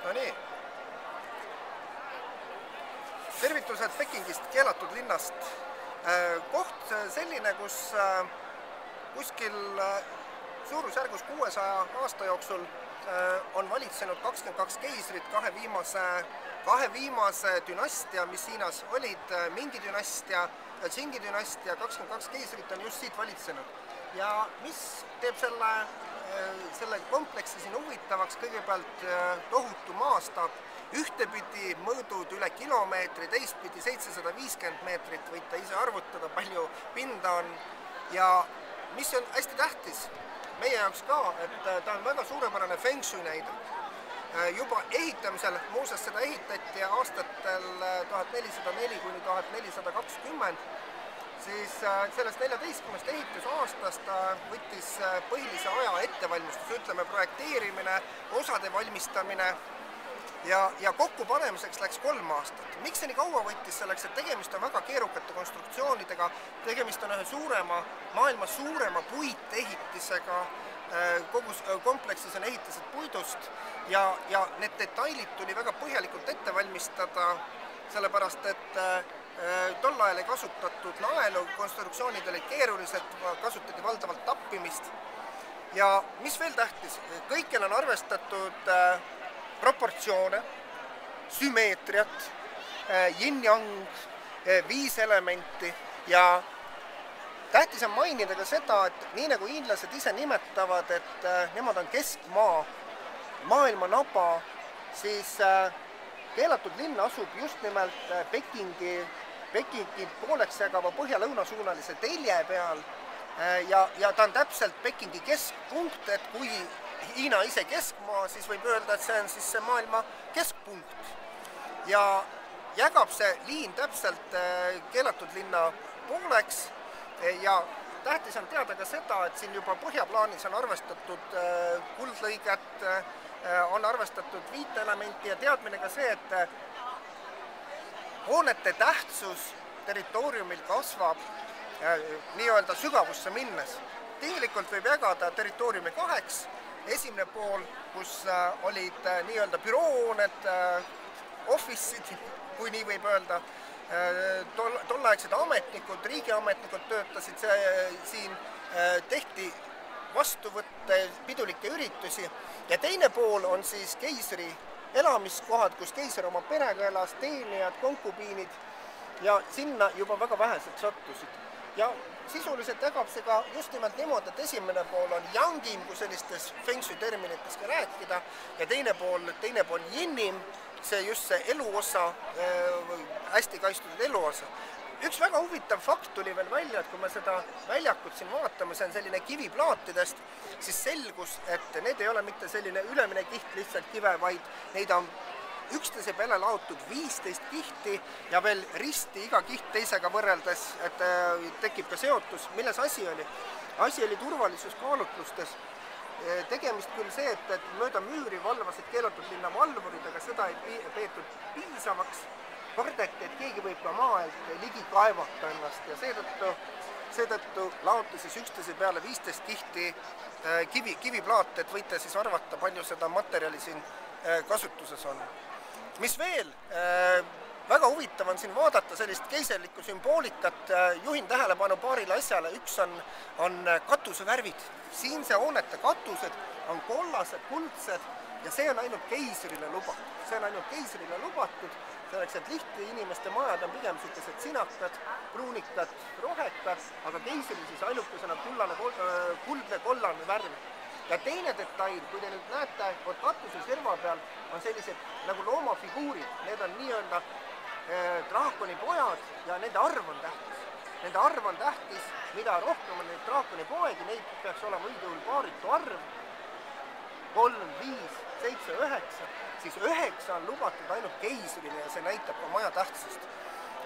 No nii. Tervitused Pekingist, keelatud linnast. Koht selline, kus kuskil suurusjärgus 600 aasta jooksul on valitsenud 22 keisrit, kahe viimase dünastia, mis Hiinas olid, Mingi dünastia ja Qingi dünastia, 22 keisrit on just siit valitsenud. Ja mis teeb selle kompleksi siin huvitavaks, kõigepealt tohutu maastab, ühtepidi mõõdud üle kilomeetri, teistpidi 750 meetrit, võite ise arvutada, palju pinda on. Ja mis on hästi tähtis meie jaoks ka, et ta on väga suurepärane feng shui näide. Juba ehitamisel, muuseas seda ehitati aastatel 1404 kuni 1420, siis sellest 14 ehitusaastast võttis põhilise aja ettevalmistus, ütleme projekteerimine, osade valmistamine ja kokkupanemiseks läks 3 aastat. Miks see nii kaua võttis selleks, et tegemist on väga keerukate konstruktsioonidega, tegemist on ühe maailma suurema puitehitisega, kogu kompleksis on ehitised puidust ja need detailid tuli väga põhjalikult ette valmistada, sellepärast et tol ajal ei kasutatud naelu, konstruktsioonid olid keerulised, kasutati valdavalt tappimist. Ja mis veel tähtis, kõikjal on arvestatud proportsioone, sümmeetriat, yin-yang, 5 elementi ja tähtis on mainida ka seda, et nii nagu hiinlased ise nimetavad, et nemad on keskmaa, maailma naba, siis keelatud linn asub just nimelt Pekingi pooleks jagava põhja-lõunasuunalise telje peal ja ta on täpselt Pekingi keskpunkt, et kui Hiina ise keskmaa, siis võib öelda, et see on siis see maailma keskpunkt. Ja jagab see liin täpselt keelatud linna pooleks ja tähtis on teada ka seda, et siin juba põhjaplaanis on arvestatud kuldlõiget, on arvestatud 5 elementi ja teadmine ka see, et hoonete tähtsus territooriumil kasvab nii-öelda sügavusse minnes. Tegelikult võib jagada territooriumi 2. Esimene pool, kus olid nii-öelda büroohooned, office'id, kui nii võib öelda, tolleaegsed ametnikud, riigiametnikud töötasid siin, tehti vastuvõtte pidulikke üritusi ja teine pool on siis keisri elamiskohad, kus keiser oma perega elas, teenijad, konkubiinid ja sinna juba väga vähesed sattusid. Ja sisuliselt jagab see ka just nimelt niimoodi, et esimene pool on yangim, kui sellistes feng shui terminites ka rääkida, ja teine pool yinnim, see just see eluosa, hästi kaitstud eluosa. Üks väga huvitav fakt tuli veel välja, et kui me seda väljakut siin vaatame, see on selline kiviplaatidest, siis selgus, et need ei ole mitte selline ülemine kiht lihtsalt kive, vaid neid on üksteise peale laotud 15 kihti ja veel risti iga kiht teisega võrreldes, et tekib ka seotus. Milles asi oli? Asi oli turvalisuskaalutlustes. Tegemist küll see, et mööda müüri valvasid keelatud linna valvurid, aga seda ei peetud piisavaks. Kardeti, et keegi võib ka maaelt ligi kaevata ennast ja seetõttu laoti siis üksteise peale 15 kihti kiviplaat, et võite siis arvata, palju seda materjali siin kasutuses on. Mis veel? Väga huvitav on siin vaadata sellist keiserlikku sümboolikat, juhin tähelepanu paarile asjale, üks on katusevärvid. Siinse hoonete katused on kollased, kuldsed ja see on ainult keisrile lubatud. See on ainult keisrile lubatud, selleks, et lihtne inimeste majad on pigem sellised sinakad, pruunikad, rohekad, aga keisril siis ainukesena kuldne kollane värv. Ja teine detail, kui te nüüd näete, et katuse serva peal on sellised nagu loomafiguurid, need on nii-öelda draakoni pojad ja nende arv on tähtis. Nende arv on tähtis, mida rohkem on neid draakoni poegi, neid peaks olema üldjuhul paaritu arv, 3, 5, 7, 9, siis 9 on lubatud ainult keisrile ja see näitab ka maja tähtsust.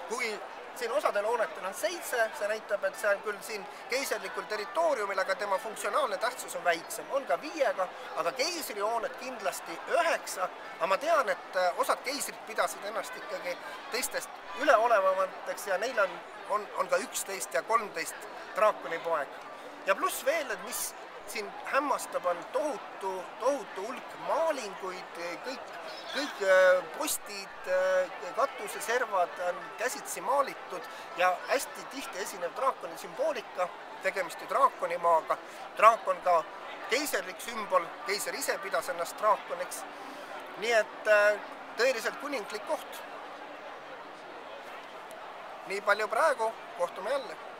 Kui siin osadel hoonetel on 7, see näitab, et see on küll siin keiserlikul territooriumil, aga tema funktsionaalne tähtsus on väiksem. On ka 5, aga keisrihoonet kindlasti 9, aga ma tean, et osad keisrid pidasid ennast ikkagi teistest üleolevamateks ja neil on ka 11 ja 13 draakoni poeg. Ja pluss veel, et mis siin hämmastab on tohutu hulk maalinguid, kõik postid, katuseservad on käsitsi maalitud ja hästi tihti esinev draakoni sümboolika, tegemist ju draakonimaaga, draakon ka keiserlik sümbol, keiser ise pidas ennast draakoniks, nii et tõeliselt kuninglik koht. Nii palju praegu, kohtume jälle!